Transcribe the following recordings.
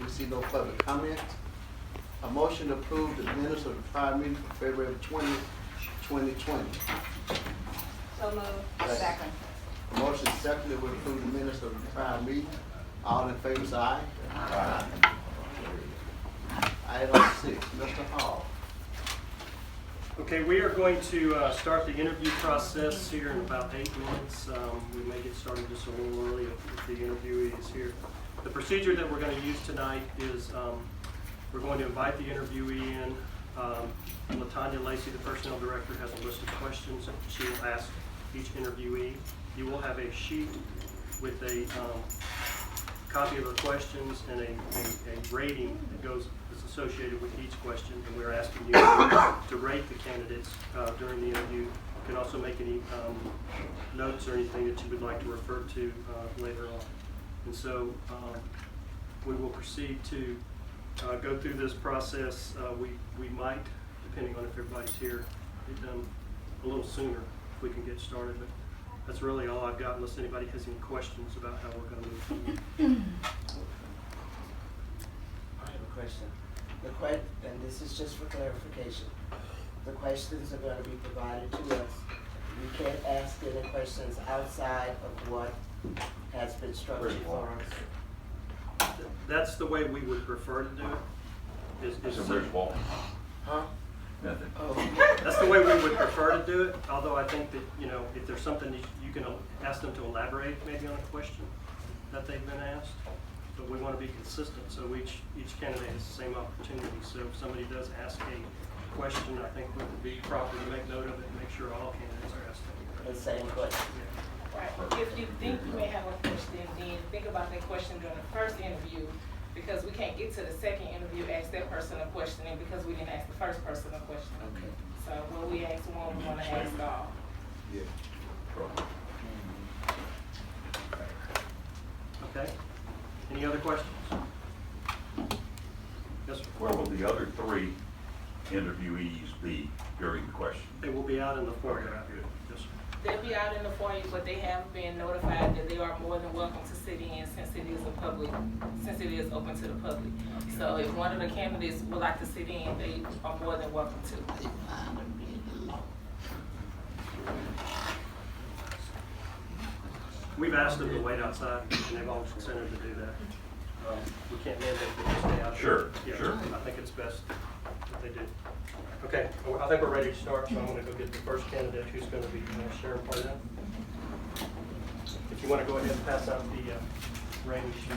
We see no public comments. A motion to approve the minutes of the prior meeting for February 20th, 2020. So moved. Second. A motion seconded to approve the minutes of the prior meeting. All in favor say aye. Aye. Item 6, Mr. Hall. Okay, we are going to start the interview process here in about 8 minutes. We may get started just a little early if the interviewee is here. The procedure that we're going to use tonight is we're going to invite the interviewee in. LaTanya Lacey, the personnel director, has a list of questions that she will ask each interviewee. You will have a sheet with a copy of the questions and a rating that is associated with each question, and we're asking you to rate the candidates during the interview. You can also make any notes or anything that you would like to refer to later on. And so we will proceed to go through this process. We might, depending on if everybody's here, get done a little sooner if we can get started. But that's really all I've got, unless anybody has any questions about how we're going to move forward. I have a question. And this is just for clarification. The questions are going to be provided to us. We can't ask any questions outside of what has been structured for us. That's the way we would prefer to do it. Huh? Nothing. Oh. That's the way we would prefer to do it, although I think that, you know, if there's something that you can ask them to elaborate maybe on a question that they've been asked. But we want to be consistent, so each candidate has the same opportunity. So if somebody does ask a question, I think it would be proper to make note of it and make sure all candidates are asking The same question. Right. If you think you may have a question, then think about that question during the first interview, because we can't get to the second interview, ask that person a question, and because we didn't ask the first person a question. Okay. So when we ask one, we want to ask all. Yeah. Okay. Any other questions? Yes, sir. Where will the other 3 interviewees be during the question? They will be out in the foyer. Yes, sir. They'll be out in the foyer, but they have been notified that they are more than welcome to sit in since it is open to the public. So if one of the candidates would like to sit in, they are more than welcome to. We've asked them to wait outside, and they've all consented to do that. We can't mandate them to stay out. Sure, Yeah, sure. I think it's best that they do. Okay, well, I think we're ready to start, so I'm going to go get the first candidate who's going to be sharing part of that. If you want to go ahead and pass out the rating sheets.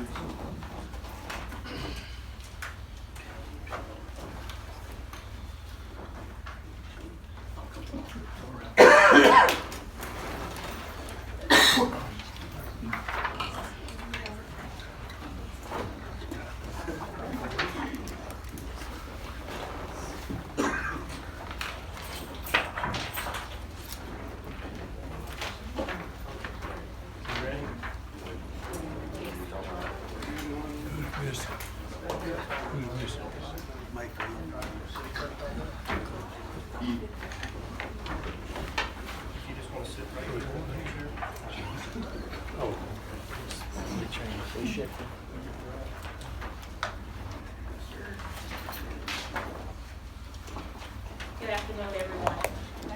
Good afternoon, everyone.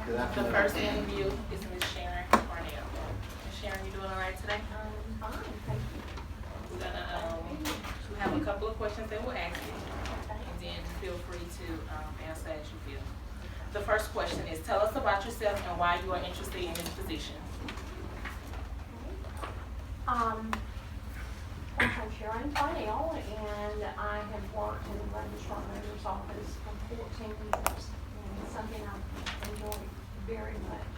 Good afternoon. The first interview is Ms. Sharon Cornell. Ms. Sharon, you doing all right today? Fine, thank you. We're gonna, we have a couple of questions that we'll ask you, and then feel free to answer as you feel. The first question is, tell us about yourself and why you are interested in this position. I'm Sharon Cornell, and I have worked in the Registrar office for 14 years, and it's something I've enjoyed very much.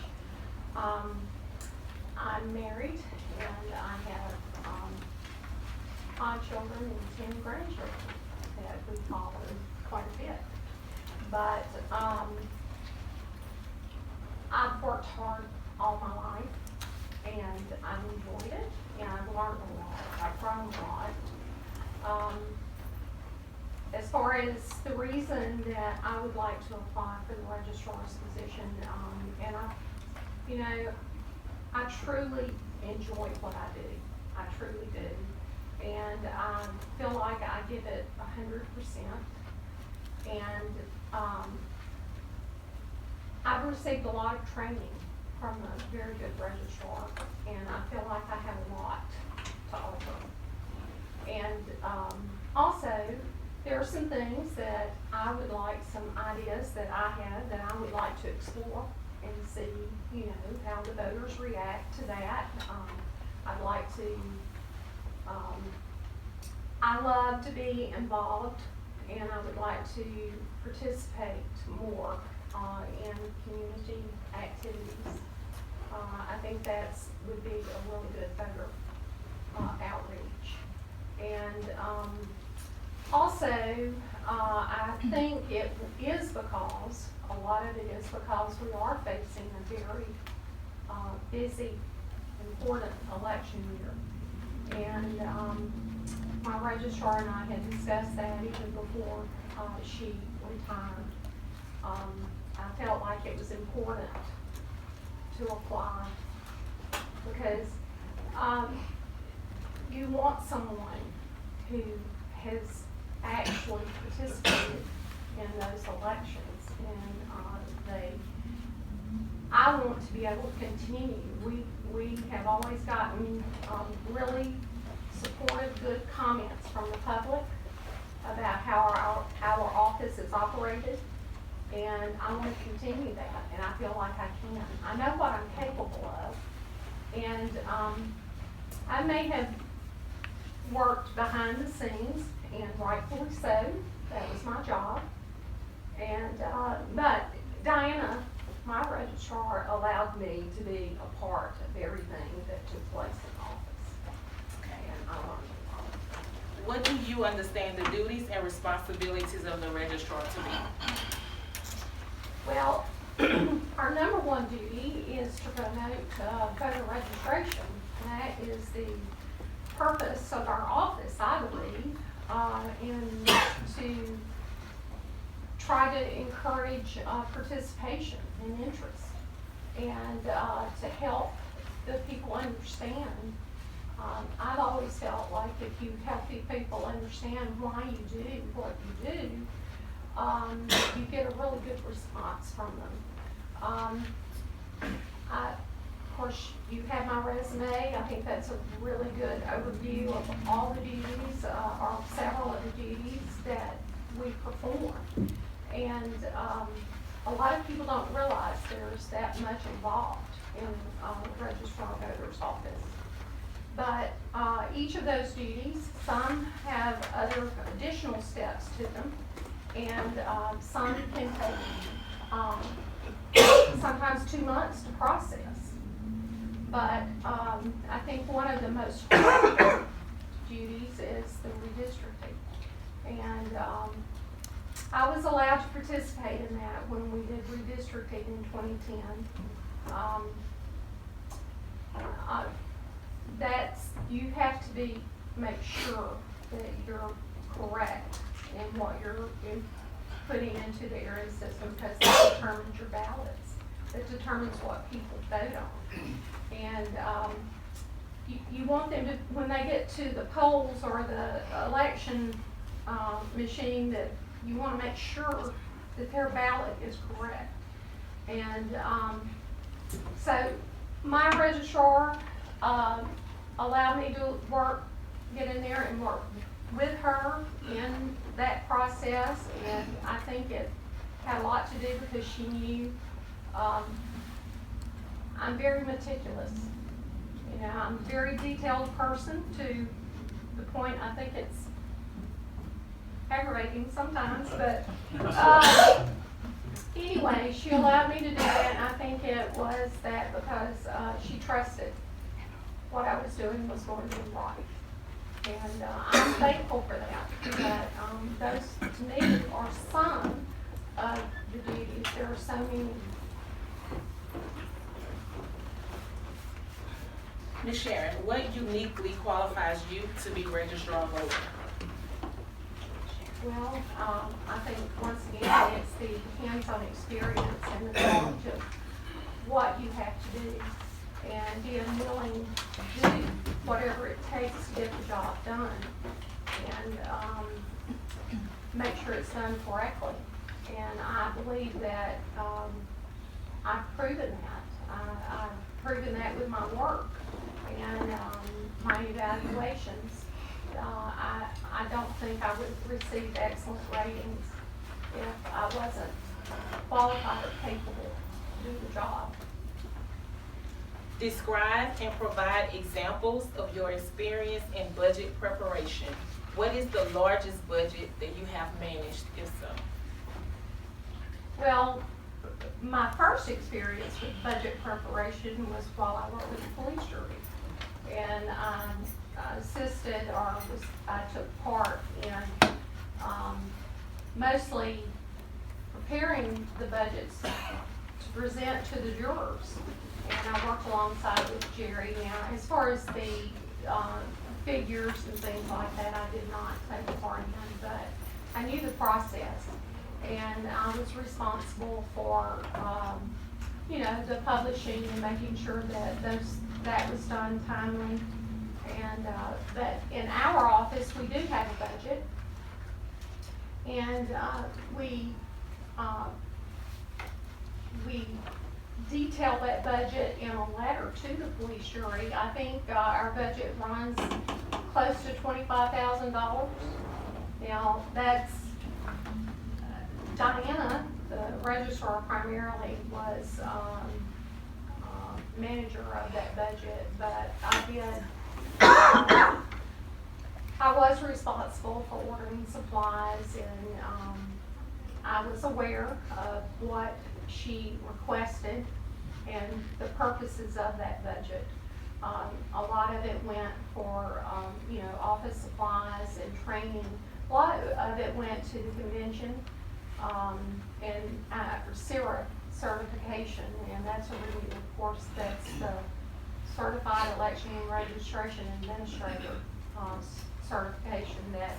I'm married, and I have 5 children and 10 grandchildren that we follow quite a bit. But I've worked hard all my life, and I've enjoyed it, and I've learned a lot. I've grown a lot. As far as the reason that I would like to apply for the registrar's position, and I truly enjoy what I do. I truly do. and I feel like I give it 100%. And I've received a lot of training from a very good registrar, and I feel like I have a lot to offer. And also, there are some things that I would like, some ideas that I have that I would like to explore and see, you know, how the voters react to that. I'd like to, I love to be involved, and I would like to participate more in community activities. I think that's would be a really good voter outreach. And also, I think it is because, a lot of it is because we are facing a very busy, important election year. And my registrar and I had discussed that even before she retired. I felt like it was important to apply because you want someone who has actually participated in those elections, and I want to be able to continue. We have always gotten really supportive, good comments from the public about how our office is operated, and I want to continue that, and I feel like I can. I know what I'm capable of, and I may have worked behind the scenes, and rightfully so. That was my job. And but Dianna, my registrar, allowed me to be a part of everything that took place in office. And I learned a lot. What do you understand the duties and responsibilities of the registrar to be? Well, our number one duty is to promote voter registration. That is the purpose of our office, I believe, and to try to encourage participation and interest, and to help the people understand. I've always felt like if you help people understand why you do what you do, you get a really good response from them. Of course, you have my resume. I think that's a really good overview of all the duties, or several of the duties that we perform. And a lot of people don't realize there's that much involved in the Registrar Voters Office. But each of those duties, some have other additional steps to them, and some can take sometimes 2 months to process. But I think one of the most important duties is the redistricting. And I was allowed to participate in that when we did redistricting in 2010. You have to make sure that you're correct in what you're putting into the area system, because that determines your ballots. It determines what people vote on. And you want them to, when they get to the polls or the election machine, that you want to make sure that their ballot is correct. And so my registrar allowed me to get in there and work with her in that process, and I think it had a lot to do because she knew I'm very meticulous. You know, I'm a very detailed person to the point I think it's aggravating sometimes, but anyway, she allowed me to do that, and I think it was that because she trusted what I was doing was going to be right. And I'm thankful for that. But those, to me, are some of the duties. There are so many. Ms. Sharon, what uniquely qualifies you to be registrar voter? Well, I think once again, it's the hands-on experience and the knowledge of what you have to do and being willing to do whatever it takes to get the job done and make sure it's done correctly. And I believe that I've proven that. I've proven that with my work and my evaluations. I don't think I would have received excellent ratings if I wasn't qualified or capable to do the job. Describe and provide examples of your experience in budget preparation. What is the largest budget that you have managed, if so? Well, my first experience with budget preparation was while I worked with the police jury. And I assisted I took part in mostly preparing the budgets to present to the jurors. And I worked alongside with Jerry. Now, as far as the figures and things like that, I did not take part in, but I knew the process. And I was responsible for, the publishing and making sure that that was done timely. And that in our office, we do have a budget. And we detail that budget in a letter to the police jury. I think our budget runs close to $25,000. Now, that's Dianna, the registrar, primarily was manager of that budget, but I was responsible for ordering supplies, and I was aware of what she requested and the purposes of that budget. A lot of it went for, office supplies and training. A lot of it went to the convention and CERA certification, and that's of course, that's the Certified Election and Registration Administrator certification that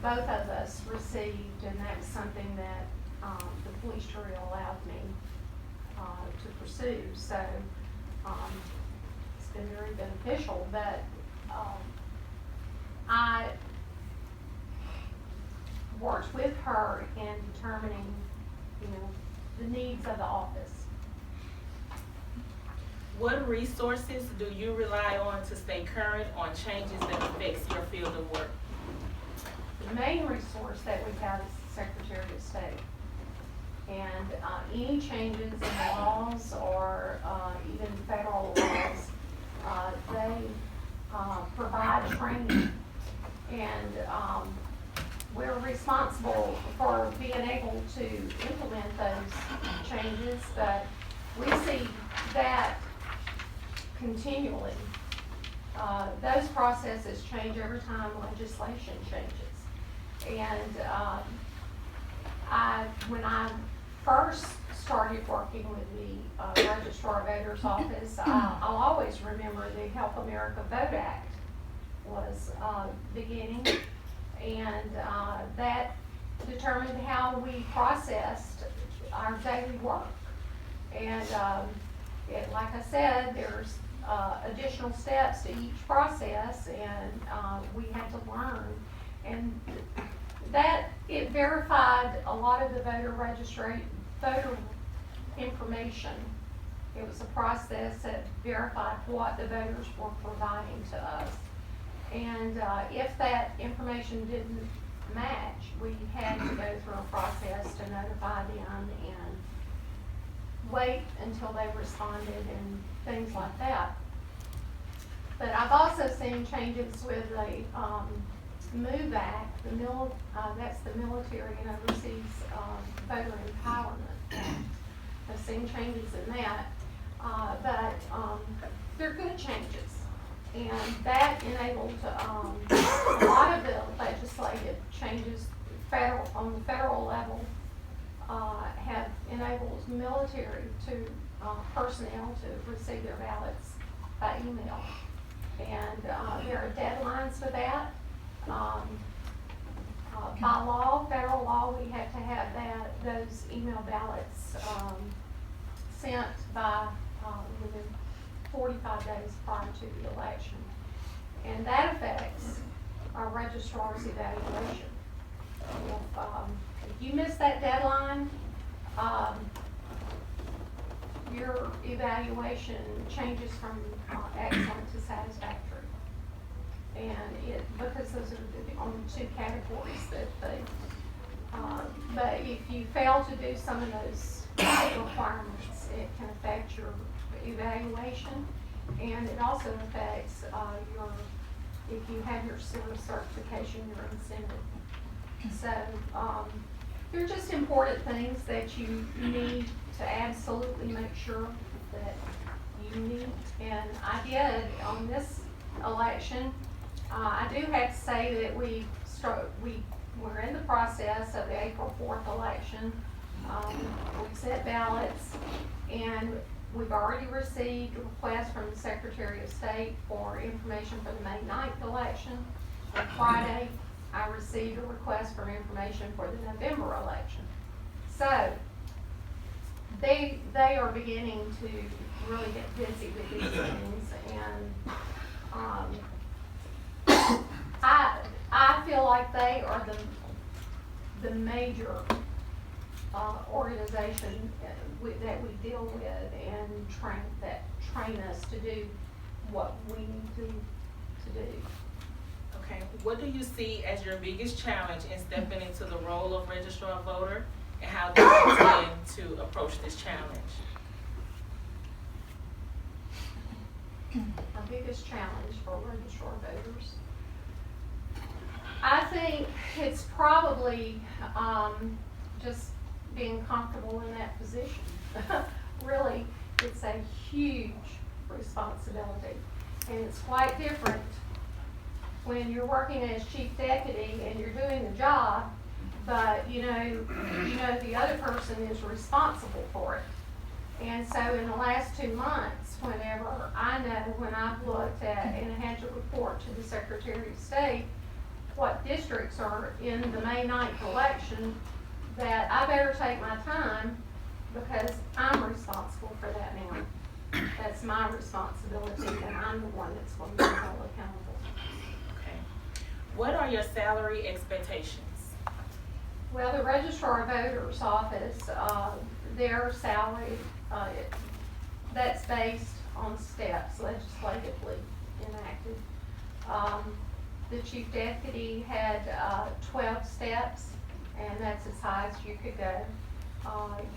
both of us received, and that's something that the police jury allowed me to pursue. So it's been very beneficial, but I worked with her in determining, the needs of the office. What resources do you rely on to stay current on changes that affects your field of work? The main resource that we have is the Secretary of State. And any changes in the laws or even federal laws, they provide training. And we're responsible for being able to implement those changes, but we see that continually. Those processes change every time legislation changes. And when I first started working with the Registrar Voters Office, I'll always remember the Help America Vote Act was beginning, and that determined how we processed our daily work. And like I said, there's additional steps to each process, and we had to learn. And that, it verified a lot of the voter information. It was a process that verified what the voters were providing to us. And if that information didn't match, we had to go through a process to notify them and wait until they responded and things like that. But I've also seen changes with the MOVE Act, that's the Military and Overseas Voter Empowerment Act. I've seen changes in that, but they're good changes. And that enabled a lot of the legislative changes on the federal level have enabled military personnel to receive their ballots by email. And there are deadlines for that. By law, federal law, we have to have those email ballots sent by within 45 days prior to the election. And that affects our registrar's evaluation. If you miss that deadline, your evaluation changes from excellent to satisfactory. And because those are the only two categories that they, but if you fail to do some of those requirements, it can affect your evaluation, and it also affects if you have your sewer certification, your incentive. So, they're just important things that you need to absolutely make sure that you meet. And I did on this election. I do have to say that we're in the process of the April 4th election. We've set ballots, and we've already received requests from the Secretary of State for information for the May 9th election. On Friday, I received a request for information for the November election. So, they are beginning to really get busy with these things, and I feel like they are the major organization that we deal with and train us to do what we need to do. Okay, what do you see as your biggest challenge in stepping into the role of registrar voter, and how do you intend to approach this challenge? Our biggest challenge for registrar voters, I think it's probably just being comfortable in that position. Really, it's a huge responsibility, and it's quite different when you're working as chief deputy and you're doing the job, but you know the other person is responsible for it. And so in the last 2 months, when I've looked at and had to report to the Secretary of State what districts are in the May 9th election, that I better take my time because I'm responsible for that now. That's my responsibility, and I'm the one that's going to be held accountable. Okay. What are your salary expectations? Well, the Registrar of Voters Office, their salary, that's based on steps legislatively enacted. The chief deputy had 12 steps, and that's as high as you could go.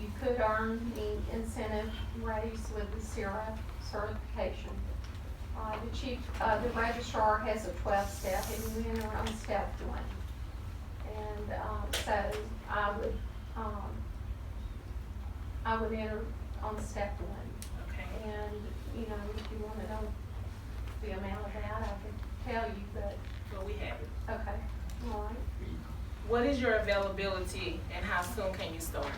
You could earn the incentive raise with the CIRA certification. The registrar has a 12-step, and you enter on step 1. And so I would enter on step 1. Okay. And if you want to know the amount of that, I could tell you, but Well, we have it. okay, all right. What is your availability, and how soon can you start?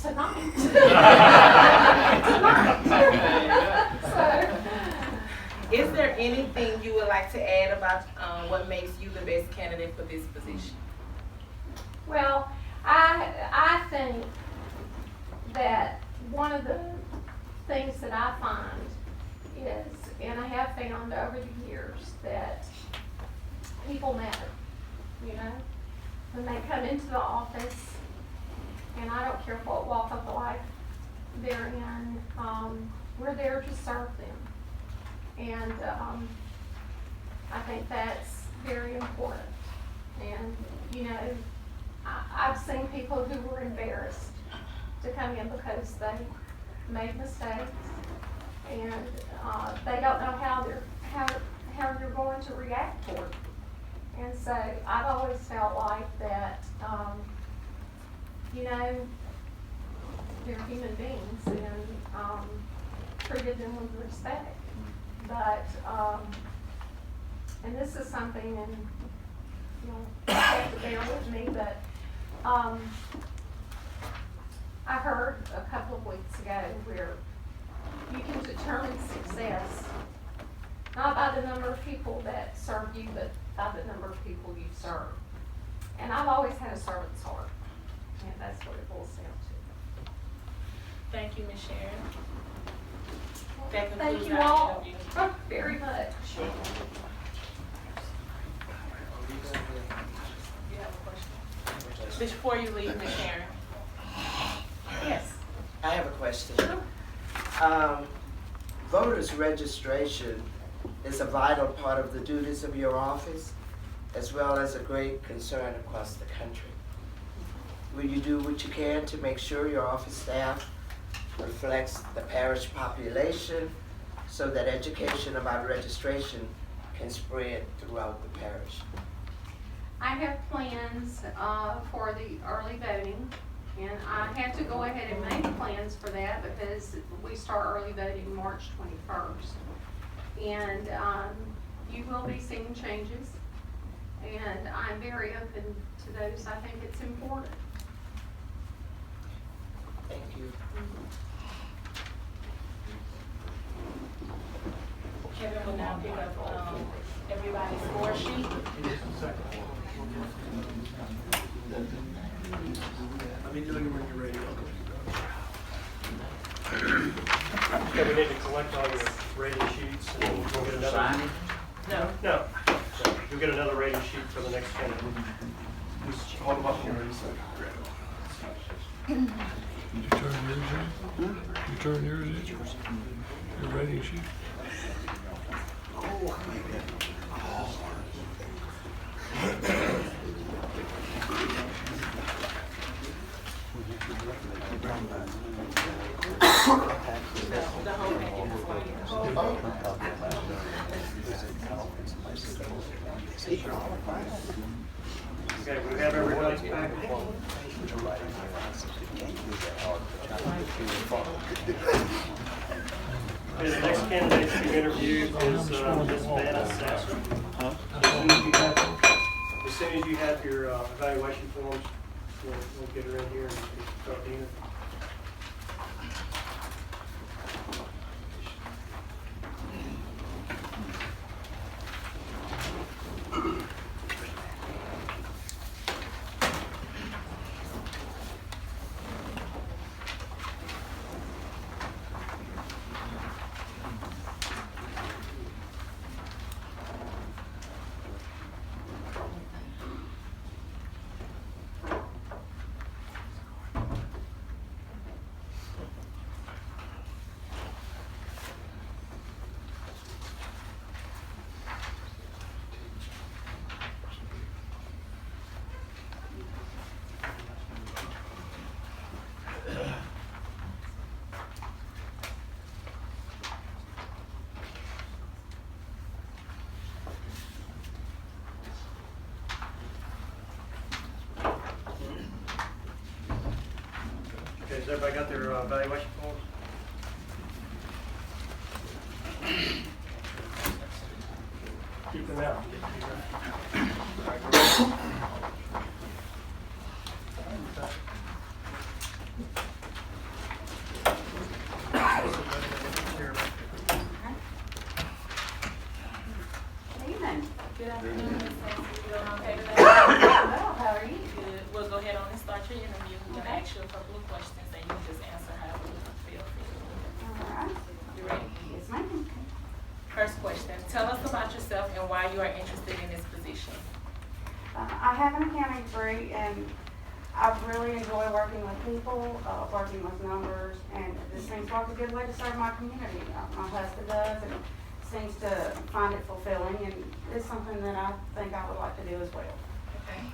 Tonight. So, Is there anything you would like to add about what makes you the best candidate for this position? well, I think that one of the things that I find is, and I have found over the years, that people matter, when they come into the office, and I don't care what walk of life they're in, we're there to serve them. And I think that's very important. And, I've seen people who were embarrassed to come in because they made mistakes, and they don't know how you're going to react toward it. And so I've always felt like that, they're human beings, and treated them with respect. But, and this is something, and you'll have to bear with me, but I heard a couple of weeks ago where you can determine success not by the number of people that serve you, but by the number of people you serve. And I've always had a servant's heart, and that's what it boils down Thank you, Ms. Sharon. That Thank concludes you our all interview. very much. You have a question? Before you leave, Ms. Sharon. Yes. I have a question. Voters registration is a vital part of the duties of your office, as well as a great concern across the country. Will you do what you can to make sure your office staff reflects the parish population so that education about registration can spread throughout the parish? I have plans for the early voting, and I have to go ahead and make plans for that because we start early voting March 21st. And you will be seeing changes, and I'm very open to those. I think it's important. Thank you. Kevin will now pick up everybody's score sheet. Let me know when you're ready. Okay, we need to collect all your rating sheets and we'll get another. No. No. You'll get another rating sheet for the next candidate. Just hold them up here a second. You turn yours in? You turn yours in? Your rating sheet? The whole packet is for you. Okay, we have everybody's packet. Okay, the next candidate to be interviewed is Ms. Dianna. As soon as you have your evaluation forms, we'll get her in here and start the interview. Okay, has everybody got their evaluation forms? Keep them out. Evening. Good afternoon, Ms. Nancy. You doing okay today? Well, how are you? Good. We'll go ahead on and start your interview. We're gonna ask you a couple of questions and you can just answer however you feel. All right. You ready? Yes, ma'am. First question, tell us about yourself and why you are interested in this position. I have an accounting degree and I really enjoy working with people, working with numbers, and this seems like a good way to serve my community. My husband does and seems to find it fulfilling, and it's something that I think I would like to do as well. Okay.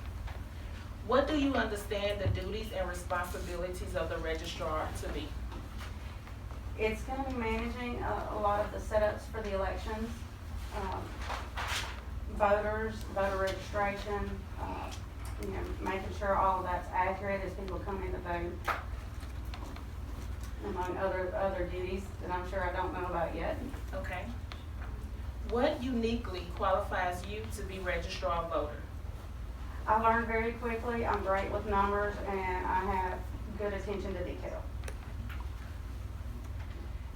What do you understand the duties and responsibilities of the registrar to be? It's going to be managing a lot of the setups for the elections, voters, voter registration, making sure all of that's accurate as people come in to vote, among other duties that I'm sure I don't know about yet. Okay. What uniquely qualifies you to be registrar voter? I learn very quickly, I'm great with numbers, and I have good attention to detail.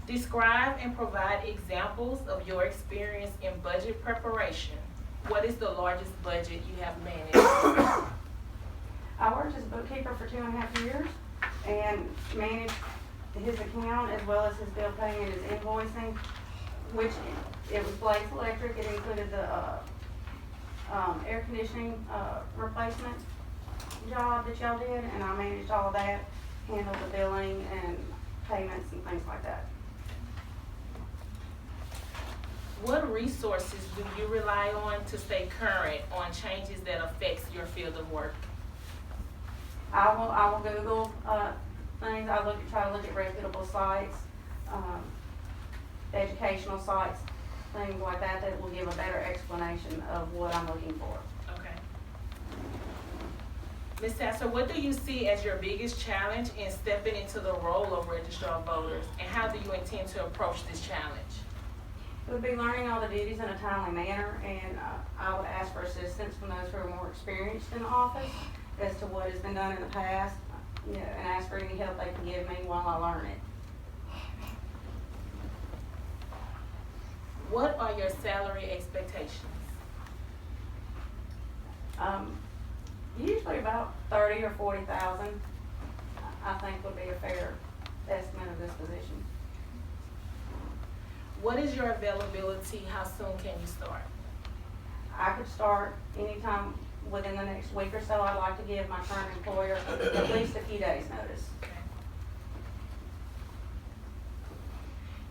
Describe and provide examples of your experience in budget preparation. What is the largest budget you have managed? I worked as a bookkeeper for 2.5 years and managed his account as well as his bill paying and his invoicing, which it was Blaze Electric. It included the air conditioning replacement job that y'all did, and I managed all of that, handled the billing and payments and things like that. What resources do you rely on to stay current on changes that affects your field of work? I will Google things. Try to look at reputable sites, educational sites, things like that that will give a better explanation of what I'm looking for. Okay. Ms. Sasser, what do you see as your biggest challenge in stepping into the role of Registrar of Voters, and how do you intend to approach this challenge? It would be learning all the duties in a timely manner, and I would ask for assistance from those who are more experienced in the office as to what has been done in the past, and ask for any help they can give me while I learn it. What are your salary expectations? Usually about 30 or 40,000, I think would be a fair estimate of this position. What is your availability? How soon can you start? I could start anytime within the next week or so. I'd like to give my current employer at least a few days' notice.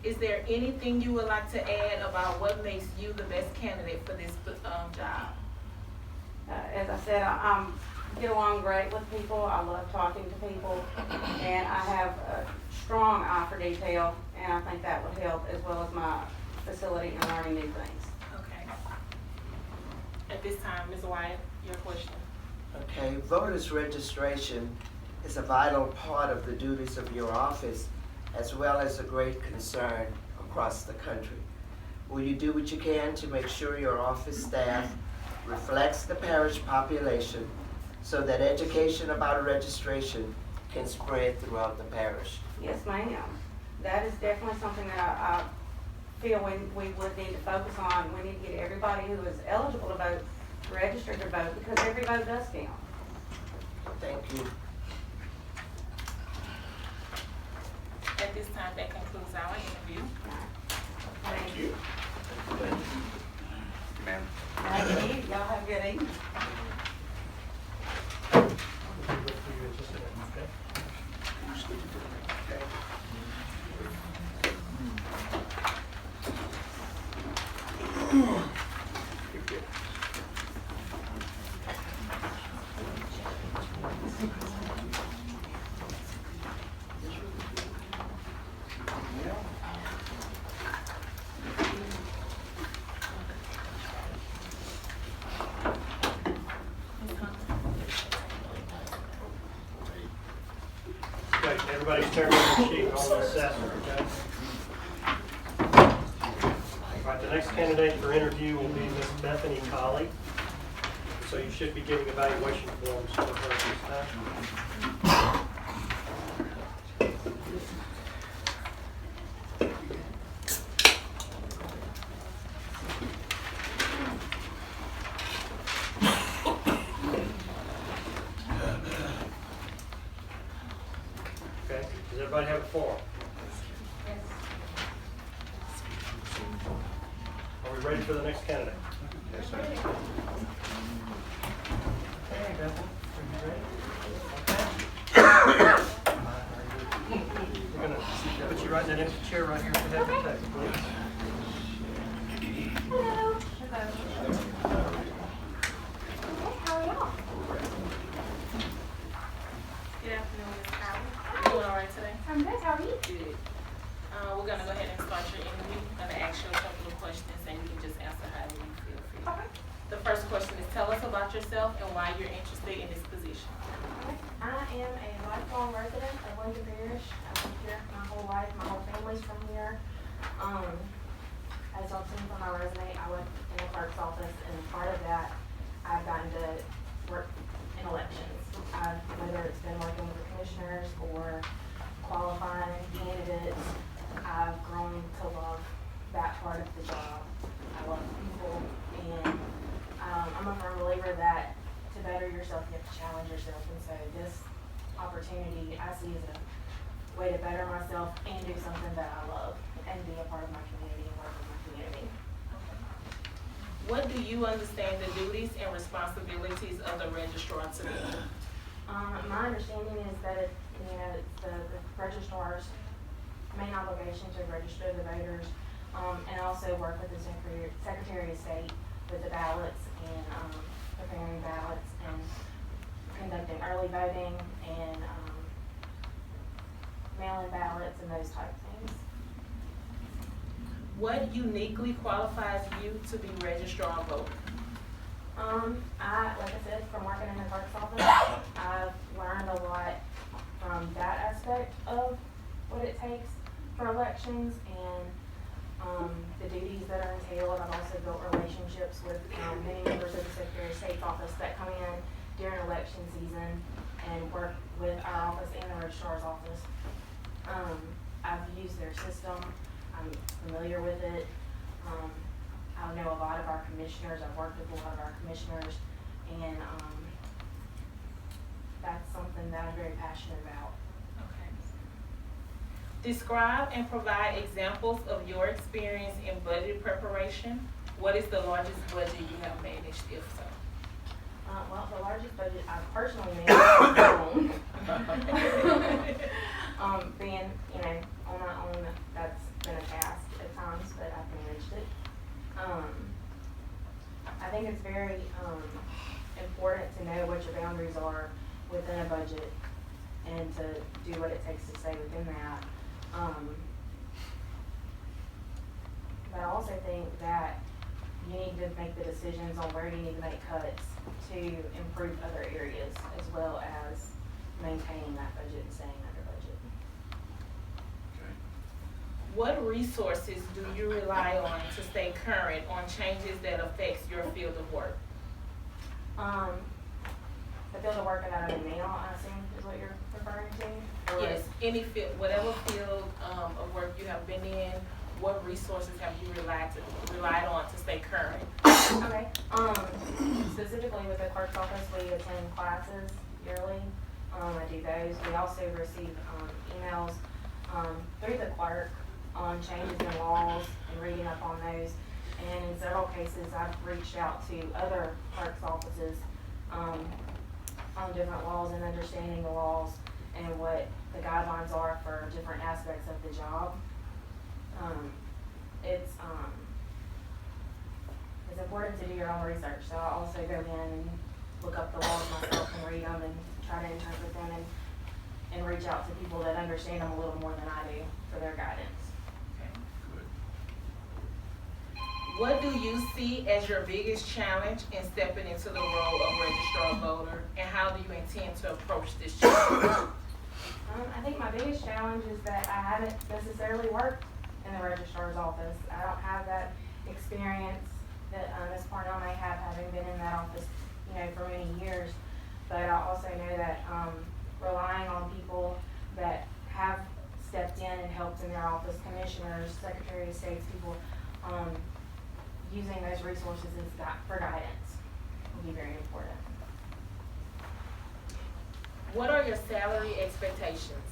Is there anything you would like to add about what makes you the best candidate for this job? As I said, I get along great with people. I love talking to people, and I have a strong eye for detail, and I think that would help, as well as my facility in learning new things. Okay. At this time, Ms. Wyatt, your question. Okay, voters registration is a vital part of the duties of your office, as well as a great concern across the country. Will you do what you can to make sure your office staff reflects the parish population so that education about registration can spread throughout the parish? Yes, ma'am. That is definitely something that I feel we would need to focus on. We need to get everybody who is eligible to vote registered to vote, because every vote does count. Thank you. At this time, that concludes our interview. Thank you. Ma'am. Thank you. Y'all have a good evening. Okay, everybody's turned on their sheet, all the assessment, okay? All right, the next candidate for interview will be Miss Bethany Colley. So you should be getting evaluation forms for her this time. Okay, does everybody have a form? Are we ready for the next candidate? Yes, sir. Okay, Bethany, are you ready? We're gonna put you right in that empty chair right here at the head of the table, please. Hello. How are y'all? Good afternoon, Ms. Colley. You doing all right today? I'm good. How are you? Good. We're gonna go ahead and start your interview. I'm gonna ask you a couple of questions, and you can just answer however you feel free. Okay. The first question is, tell us about yourself and why you're interested in this position. I am a lifelong resident of Lincoln Parish. I've lived here my whole life. My whole family's from here. As y'all seen from my resume, I work in the clerk's office, and part of that, I've gotten to work in elections. Whether it's been working with the commissioners or qualifying candidates, I've grown to love that part of the job. I love people, and I'm a firm believer that to better yourself, you have to challenge yourself. And so this opportunity I see as a way to better myself and do something that I love and be a part of my community and work with my community. What do you understand the duties and responsibilities of the registrar to be? My understanding is that it's the registrar's main obligation to register the voters, and also work with the Secretary of State with the ballots and, preparing ballots and conducting early voting and, mail-in ballots and those type of things. What uniquely qualifies you to be registrar voter? Like I said, from working in the clerk's office, I've learned a lot from that aspect of what it takes for elections and, the duties that are entailed. I've also built relationships with, many members of the Secretary of State's office that come in during election season and work with our office and the registrar's office. I've used their system. I'm familiar with it. I know a lot of our commissioners. I've worked with a lot of our commissioners, and that's something that I'm very passionate about. Okay. Describe and provide examples of your experience in budget preparation. What is the largest budget you have managed, if so? Well, the largest budget I've personally made on my own. Being, on my own, that's been a task at times, but I've managed it. I think it's very important to know what your boundaries are within a budget and to do what it takes to stay within that. But I also think that you need to make the decisions on where you need to make cuts to improve other areas, as well as maintaining that budget and staying under budget. What resources do you rely on to stay current on changes that affects your field of work? The field of work that I'm in now, I assume, is what you're referring to? Or- Yes, any field, whatever field of work you have been in, what resources have you relied on to stay current? Okay, specifically with the clerk's office, we attend classes yearly. I do those. We also receive, emails, through the clerk on changes in laws and reading up on those. And in several cases, I've reached out to other clerk's offices, on different laws and understanding the laws and what the guidelines are for different aspects of the job. It's important to do your own research, so I also go in and look up the laws myself and read them and try to interpret them and reach out to people that understand them a little more than I do for their guidance. What do you see as your biggest challenge in stepping into the role of registrar voter, and how do you intend to approach this challenge? I think my biggest challenge is that I haven't necessarily worked in the registrar's office. I don't have that experience that Ms. Parnell may have, having been in that office, for many years. But I also know that relying on people that have stepped in and helped in their office, commissioners, Secretary of State's people, using those resources for guidance will be very important. What are your salary expectations?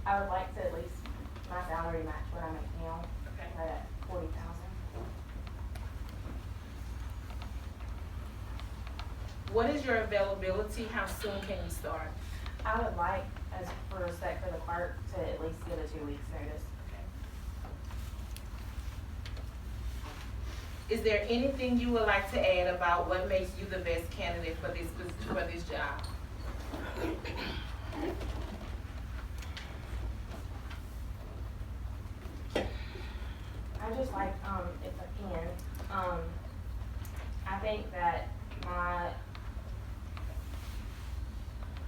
I would like to at least my salary match what I make now, Okay. right at $40,000. What is your availability? How soon can you start? I would like, as for respect for the clerk, to at least give a 2 weeks notice. Is there anything you would like to add about what makes you the best candidate for this job? I just like, if I can, I think that my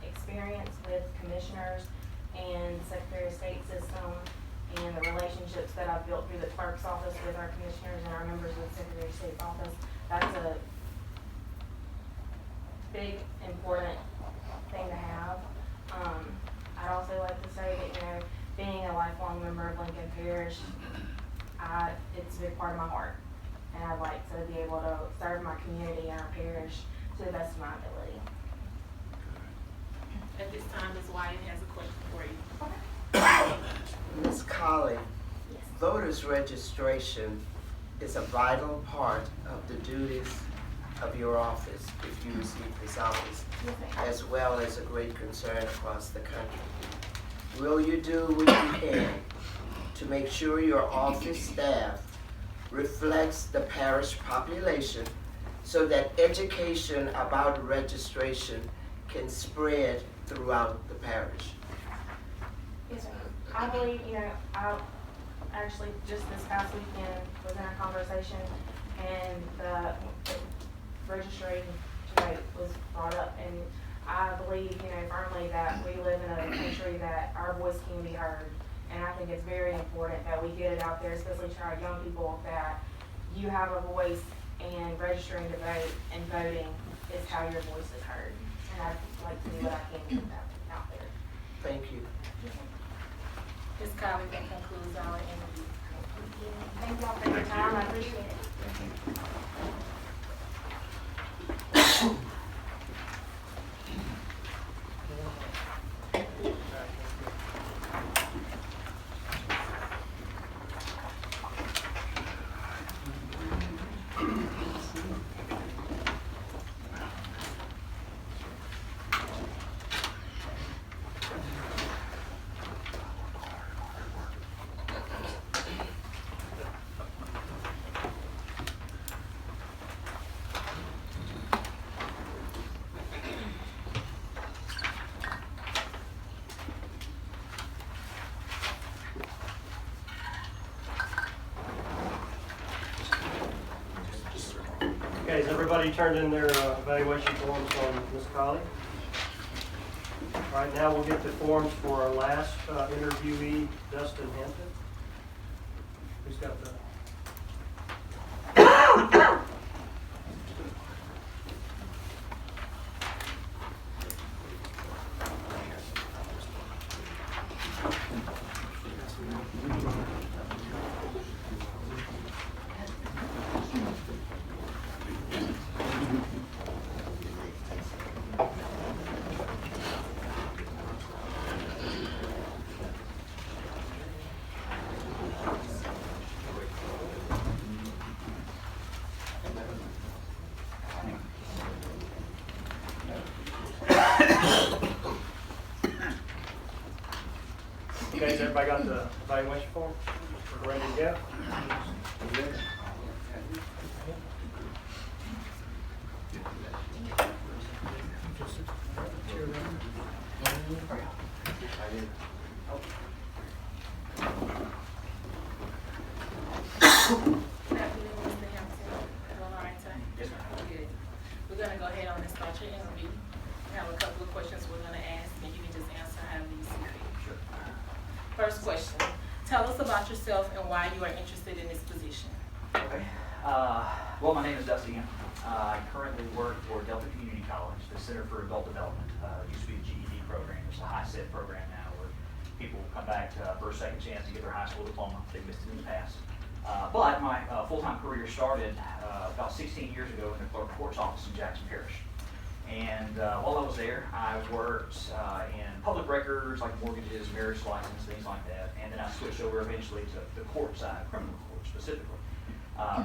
experience with commissioners and Secretary of State system and the relationships that I've built through the clerk's office with our commissioners and our members of the Secretary of State's office, that's a big, important thing to have. I'd also like to say that, being a lifelong member of Lincoln Parish, it's a big part of my heart. And I'd like to be able to serve my community and our parish to the best of my ability. At this time, Ms. Wyatt has a question for you. Ms. Colley, Yes. voters registration is a vital part of the duties of your office if you receive this office, Yes, ma'am. as well as a great concern across the country. Will you do what you can to make sure your office staff reflects the parish population so that education about registration can spread throughout the parish? Yes, ma'am. I believe, I actually just this past weekend was in a conversation and the registration rate was brought up, and I believe, firmly that we live in a country that our voice can be heard. And I think it's very important that we get it out there, especially to our young people, that you have a voice, and registering to vote and voting is how your voice is heard. And I'd like to do what I can to get that out there. Thank you. Ms. Colley, that concludes our interview. Thank y'all for your time, I appreciate it. Okay, has everybody turned in their evaluation forms on Ms. Colley? All right, now we'll get the forms for our last interviewee, Dustin Hampton. Who's got the? Okay, has everybody got the evaluation form? We're ready to go? Good afternoon, Mr. Hampton. All right, Yes, ma'am. good. We're gonna go ahead on and start your interview. We have a couple of questions we're gonna ask, and you can just answer however you see fit. Sure. First question, tell us about yourself and why you are interested in this position. Okay. Well, my name is Dustin. I currently work for Delta Community College, the Center for Adult Development. It used to be a GED program. It's a high-set program now where people come back for a second chance to get their high school diploma. They missed it in the past. But my full-time career started about 16 years ago in the clerk of court's office in Jackson Parish. And while I was there, I worked in public records like mortgages, marriage license, things like that. And then I switched over eventually to the court side, criminal court specifically.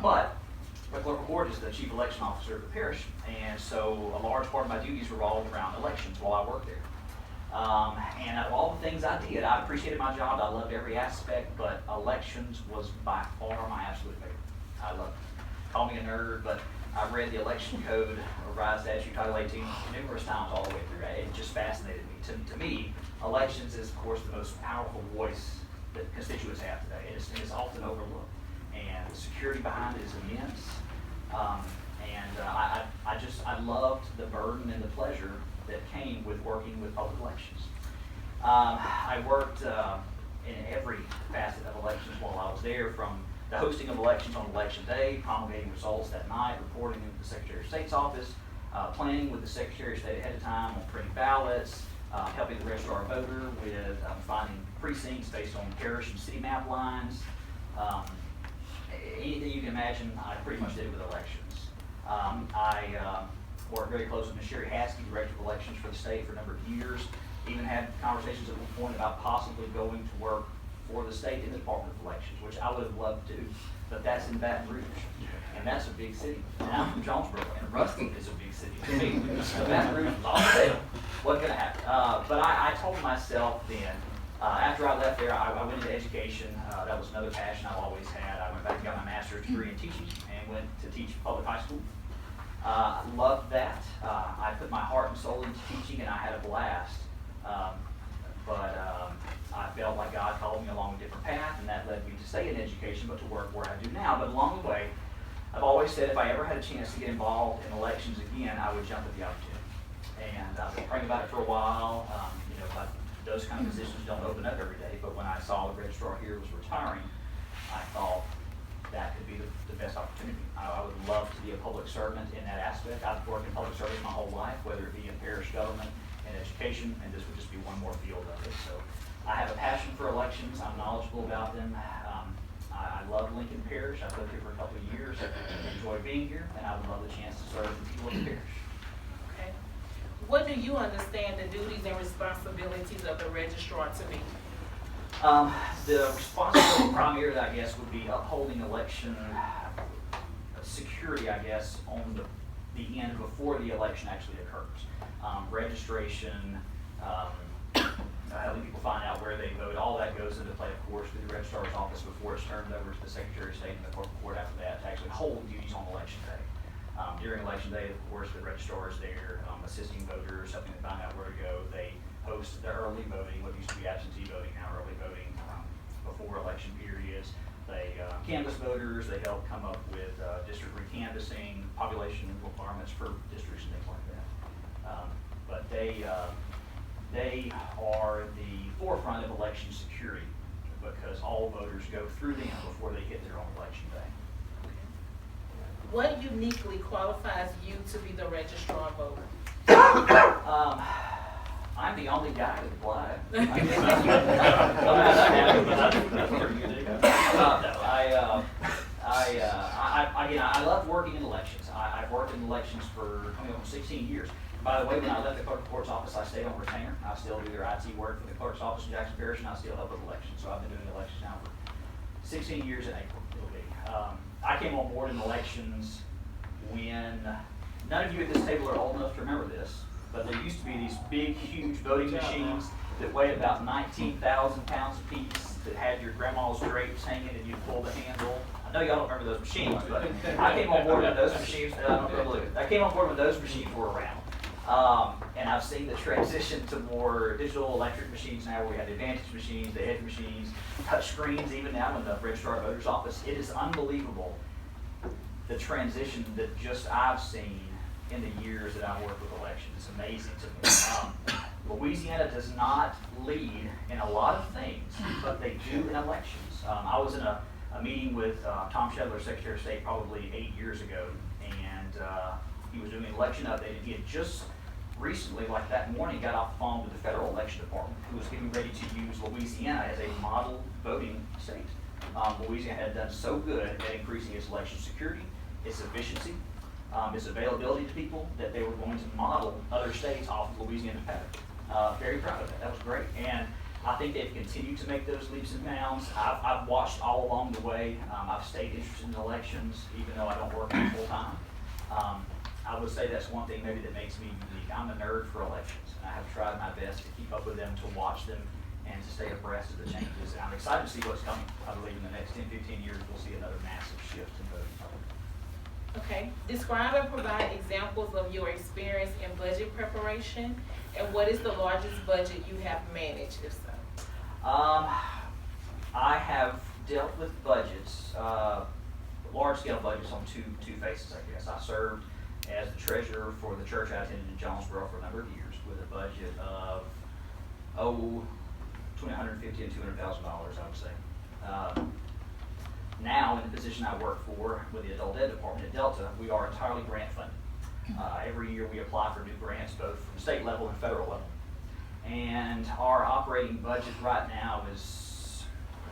But the clerk of court is the chief election officer of the parish, and so a large part of my duties revolved around elections while I worked there. And out of all the things I did, I appreciated my job. I loved every aspect, but elections was by far my absolute favorite. I loved it. Call me a nerd, but I've read the election code, revised statute Title 18 numerous times all the way through. It just fascinated me. To me, elections is, of course, the most powerful voice that constituents have today. It's often overlooked. And the security behind it is immense. I loved the burden and the pleasure that came with working with public elections. I worked in every facet of elections while I was there, from the hosting of elections on election day, promulgating results that night, reporting them to the Secretary of State's office, planning with the Secretary of State ahead of time on printing ballots, helping the Registrar voter with finding precincts based on parish and city map lines. Anything you can imagine, I pretty much did with elections. I worked very closely with Sherry Haskey, Director of Elections for the state for a number of years. Even had conversations at one point about possibly going to work for the state in the Department of Elections, which I would have loved to, but that's in Baton Rouge. And that's a big city. And I'm from Jonesboro, and Ruston is a big city to me. So Baton Rouge is all the what's going to happen? But I told myself then, after I left there, I went into education. That was another passion I've always had. I went back and got my master's degree in teaching and went to teach public high school. I loved that. I put my heart and soul into teaching, and I had a blast. I felt like God called me along a different path, and that led me to stay in education, but to work where I do now. But along the way, I've always said if I ever had a chance to get involved in elections again, I would jump at the opportunity. And I've been praying about it for a while. But those kind of positions don't open up every day. But when I saw the registrar here was retiring, I thought that could be the best opportunity. I would love to be a public servant in that aspect. I've worked in public service my whole life, whether it be in parish government and education, and this would just be one more field of it. So I have a passion for elections. I'm knowledgeable about them. I love Lincoln Parish. I've lived here for a couple of years. I enjoy being here, and I would love the chance to serve the people of the parish. Okay. What do you understand the duties and responsibilities of the registrar to be? The responsibility primarily, I guess, would be upholding election security, I guess, on the end before the election actually occurs. Registration, helping people find out where they vote, all that goes into play, of course, through the registrar's office before it's turned over to the Secretary of State and the clerk of court after that to actually hold duties on election day. During election day, of course, the registrar is there assisting voters, helping them find out where to go. They host the early voting, what used to be absentee voting, now early voting before election periods. They canvass voters, they help come up with district recanvassing, population requirements for districts and things like that. But they are the forefront of election security because all voters go through them before they hit their own election day. What uniquely qualifies you to be the registrar voter? I'm the only guy that applied. I love working in elections. I've worked in elections for coming up on 16 years. By the way, when I left the clerk of court's office, I stayed on retainer. I still do their IT work for the clerk's office in Jackson Parish, and I still help with elections. So I've been doing elections now for 16 years in April. It'll be. I came on board in elections when none of you at this table are old enough to remember this, but there used to be these big, huge voting machines that weigh about 19,000 pounds apiece that had your grandma's drapes hanging and you pull the handle. I know y'all don't remember those machines, but I came on board when those machines, I came on board when those machines were around. And I've seen the transition to more digital electric machines now where we have the Advantage machines, the Edge machines, touch screens even now in the registrar voter's office. It is unbelievable the transition that just I've seen in the years that I've worked with elections. It's amazing to me. Louisiana does not lead in a lot of things, but they do in elections. I was in a meeting with Tom Shedler, Secretary of State, probably 8 years ago, and he was doing an election update, and he had just recently, like that morning, got off the phone with the federal election department, who was getting ready to use Louisiana as a model voting state. Louisiana had done so good at increasing its election security, its efficiency, its availability to people, that they were going to model other states off of Louisiana's pattern. Very proud of that. That was great. And I think they've continued to make those leaps and bounds. I've watched all along the way. I've stayed interested in elections, even though I don't work in full time. I would say that's one thing maybe that makes me unique. I'm a nerd for elections, and I have tried my best to keep up with them, to watch them, and to stay abreast of the changes. And I'm excited to see what's coming. I believe in the next 10, 15 years, we'll see another massive shift in voting. Okay. Describe and provide examples of your experience in budget preparation, and what is the largest budget you have managed, if so? I have dealt with budgets, large-scale budgets on two faces, I guess. I served as the treasurer for the church I attended in Jonesboro for a number of years with a budget of, between $150,000 and $200,000, I would say. Now, in the position I work for with the adult ed department at Delta, we are entirely grant funded. Every year we apply for new grants, both from state level and federal level. And our operating budget right now is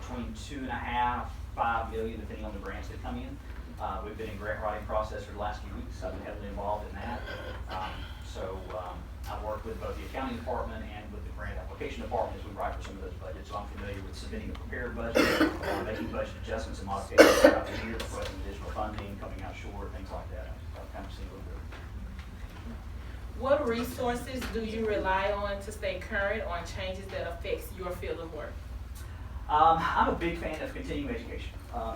between $2.5 to $5 million, depending on the grants that come in. We've been in grant writing process for the last few weeks. I've been heavily involved in that. I work with both the accounting department and with the grant application department as we write for some of those budgets. So I'm familiar with submitting a prepared budget, making budget adjustments and modifications throughout the year, requesting additional funding, coming out short, things like that. I've kind of seen a little bit. What resources do you rely on to stay current on changes that affects your field of work? I'm a big fan of continuing education.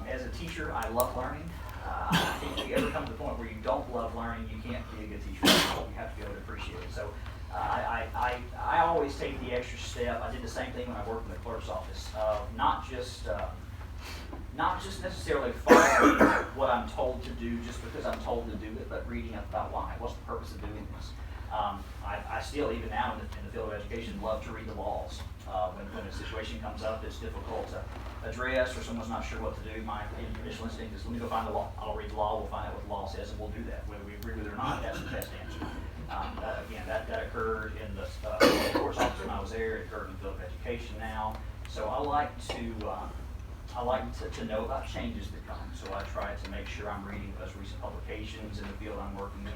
As a teacher, I love learning. I think if you ever come to the point where you don't love learning, you can't be a good teacher. You have to be able to appreciate it. So I always take the extra step. I did the same thing when I worked in the clerk's office. Not just necessarily following what I'm told to do just because I'm told to do it, but reading up about why. What's the purpose of doing this? I still, even now in the field of education, love to read the laws. When a situation comes up that's difficult to address or someone's not sure what to do, my initial instinct is let me go find the law. I'll read the law, we'll find out what the law says, and we'll do that. Whether we agree with it or not, that's the best answer. That occurred in the course office when I was there. It occurred in the field of education now. So I like to know about changes that come. So I try to make sure I'm reading those recent publications in the field I'm working in.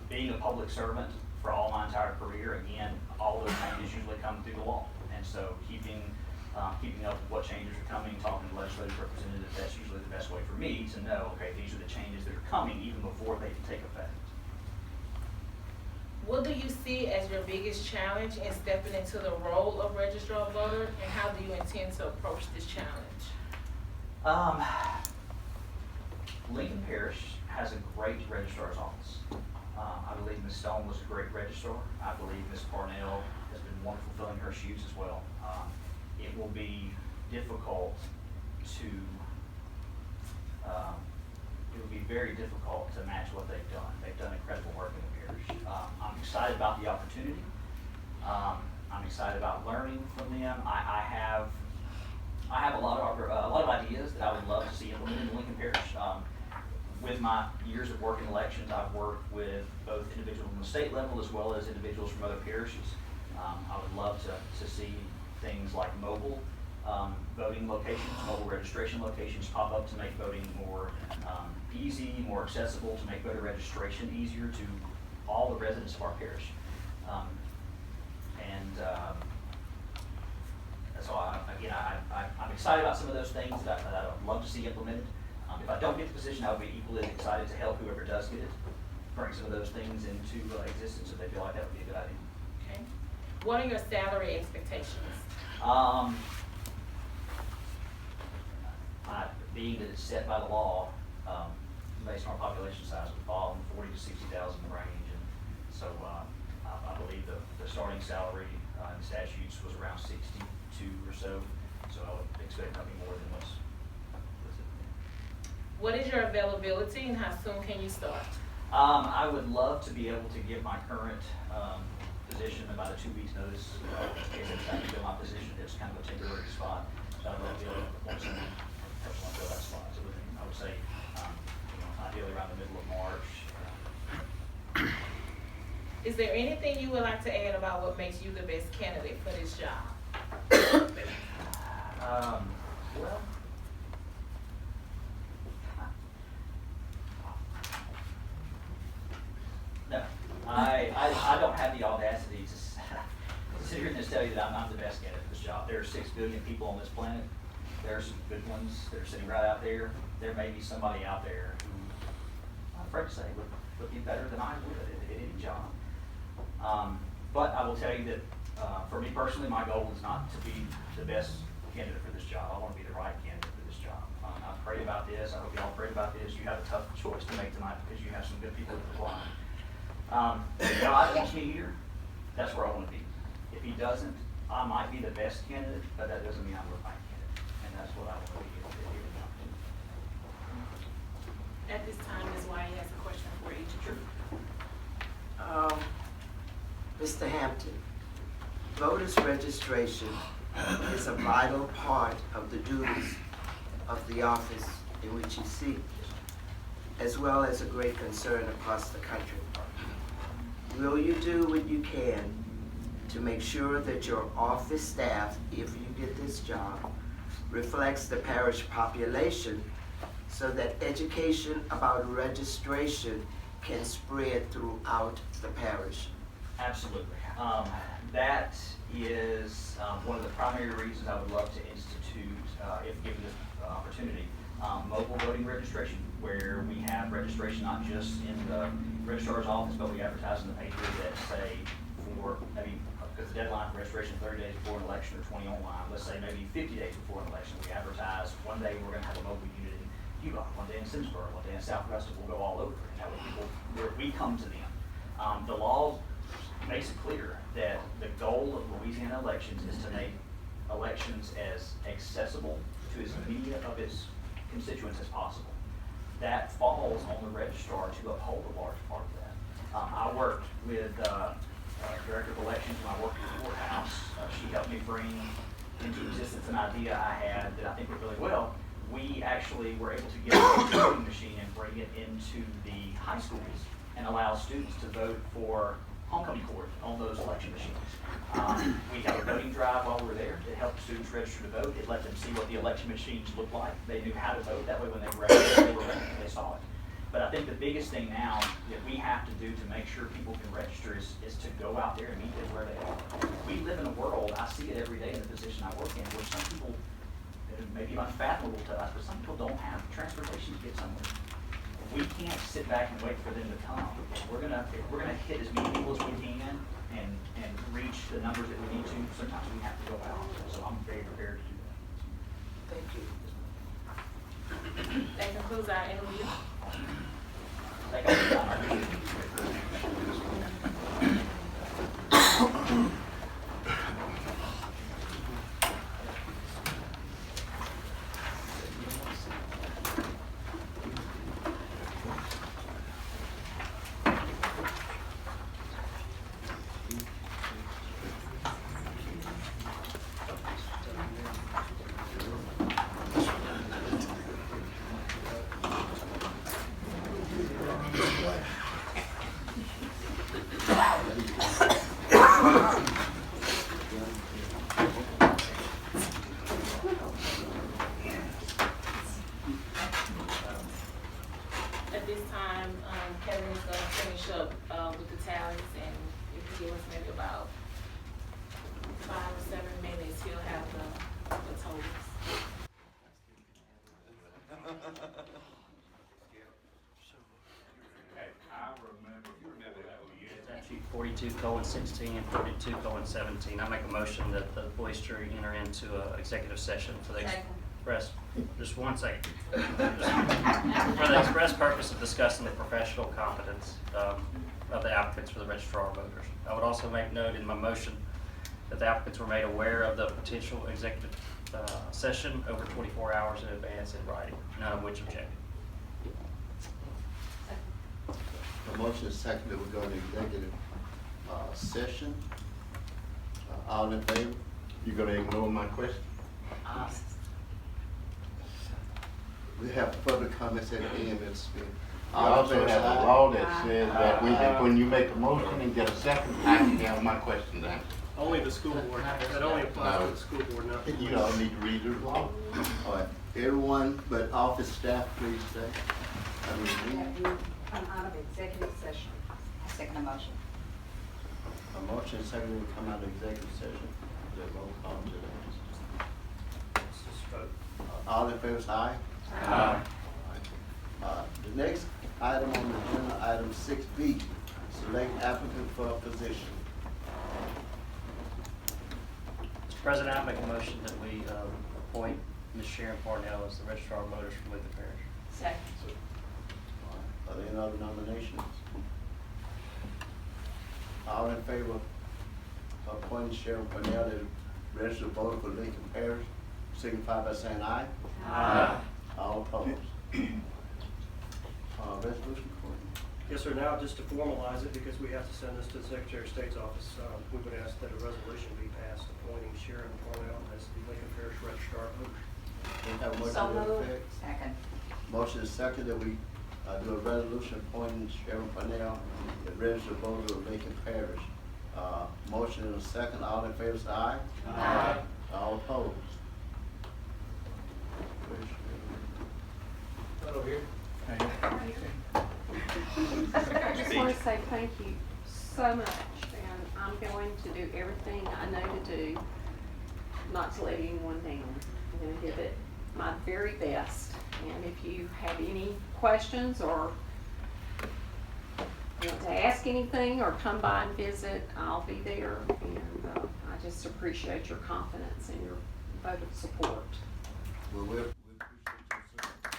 Being a public servant for all my entire career, again, all those changes usually come through the law. And so keeping up with what changes are coming, talking to legislative representatives, that's usually the best way for me to know, okay, these are the changes that are coming even before they take effect. What do you see as your biggest challenge in stepping into the role of registrar voter, and how do you intend to approach this challenge? Lincoln Parish has a great registrar's office. I believe Ms. Stone was a great registrar. I believe Ms. Parnell has been wonderful filling her shoes as well. It will be difficult to, it will be very difficult to match what they've done. They've done incredible work in the parish. I'm excited about the opportunity. I'm excited about learning from them. I have a lot of ideas that I would love to see implemented in Lincoln Parish. With my years of work in elections, I've worked with both individuals on the state level as well as individuals from other parishes. I would love to see things like mobile voting locations, mobile registration locations pop up to make voting more easy, more accessible, to make voter registration easier to all the residents of our parish. So I'm excited about some of those things that I would love to see implemented. If I don't get the position, I would be equally excited to help whoever does get it, bring some of those things into existence if they feel like that would be a good idea. Okay. What are your salary expectations? Being that it's set by the law, based on our population size, would fall in the 40,000 to 60,000 range, and so I believe the starting salary in the statutes was around 62 or so. So I would expect nothing more than what's listed. What is your availability, and how soon can you start? I would love to be able to give my current position about a 2 weeks notice. In case I'm trying to fill my position, it's kind of a temporary spot. So I'd love to be able to want someone personally fill that spot. So within, I would say, ideally around the middle of March. Is there anything you would like to add about what makes you the best candidate for this job? Well, no, I don't have the audacity to sit here and just tell you that I'm the best candidate for this job. There are 6 billion people on this planet. There are some good ones that are sitting right out there. There may be somebody out there who, I'm afraid to say, would be better than I would at any job. But I will tell you that for me personally, my goal is not to be the best candidate for this job. I want to be the right candidate for this job. I've prayed about this. I hope you all prayed about this. You have a tough choice to make tonight because you have some good people that apply. If God wants me here, that's where I want to be. If He doesn't, I might be the best candidate, but that doesn't mean I'm the right candidate. And that's what I want to be here At this time, Ms. White has a question for each of you. Mr. Hampton, voters registration is a vital part of the duties of the office in which you seek, as well as a great concern across the country. Will you do what you can to make sure that your office staff, if you get this job, reflects the parish population so that education about registration can spread throughout the parish? Absolutely. That is one of the primary reasons I would love to institute, if given this opportunity, mobile voting registration, where we have registration not just in the registrar's office, but we advertise in the paper that say for maybe, because the deadline for registration is 30 days before an election or 20 online, let's say maybe 50 days before an election, we advertise one day we're going to have a mobile unit in Cuba, one day in Simsboro, one day in Southwest, and we'll go all over. And that way people, we come to them. The law makes it clear that the goal of Louisiana elections is to make elections as accessible to as many of its constituents as possible. That falls on the registrar to uphold a large part of that. I worked with Director of Elections when I worked at the courthouse. She helped me bring into existence an idea I had that I think worked really well. We actually were able to get a voting machine and bring it into the high schools and allow students to vote for homecoming court on those election machines. We had a voting drive while we were there. It helped students register to vote. It let them see what the election machines looked like. They knew how to vote. That way when they registered, they were ready. They saw it. But I think the biggest thing now that we have to do to make sure people can register is to go out there and meet them where they are. We live in a world, I see it every day in the position I work in, where some people, it may be unfathomable to us, but some people don't have transportation to get somewhere. We can't sit back and wait for them to come. If we're gonna hit as many people as we can and reach the numbers that we need to, sometimes we have to go out. So I'm very prepared to do that. Thank you. That concludes our interview. Thank you. At this time, Kevin is gonna finish up, with the tallies, and if you give us maybe about 5 or 7 minutes, he'll have the totals. It's actually 42:16 and 42:17. I make a motion that the police jury enter into an executive session for the express, just one second. For the express purpose of discussing the professional competence of the applicants for the registrar of voters. I would also make note in my motion that the applicants were made aware of the potential executive session over 24 hours in advance in writing, none of which objected. The motion is second that we go into executive session. All in favor? You gonna ignore my question? We have public comments at the end. It's You also favor, have a aye. law that says that when you make a motion and get a second, I can have my questions answered. Only the school board, that only applies to the school board, not the You all need to read the law. All right, everyone but office staff, please stay. Have you come out of executive session? Second motion. A motion is second to come out of executive session. The roll call to Let's just vote. all in favor, say aye. Aye. The next item on the agenda, item 6B, select applicant for a position. Mr. President, I make a motion that we appoint Ms. Sharon Parnell as the registrar of voters for Lincoln Parish. Second. Are there any other nominations? All in favor of appointing Sharon Parnell as registered voter for Lincoln Parish, signify by saying aye. Aye. All opposed? Resolution, Courtney. Yes, sir. Now, just to formalize it, because we have to send this to the Secretary of State's office, we would ask that a resolution be passed appointing Sharon Parnell as the Lincoln Parish Registrar of Voters. We have a motion So to that moved. effect. Second. Motion is second that we do a resolution appointing Sharon Parnell as registered voter of Lincoln Parish. Motion and a second, all in favor say aye. Aye. All opposed? say thank you so much, and I'm going to do everything I know to do not to let anyone down. I'm gonna give it my very best, and if you have any questions or want to ask anything or come by and visit, I'll be there, and I just appreciate your confidence and your vote of support. Well, we appreciate your service.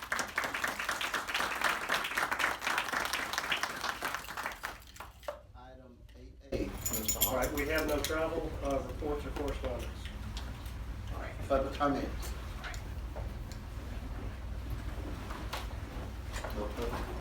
Item 8A, Mr. All Hall. right, we have no travel reports or correspondence. Further comments? No further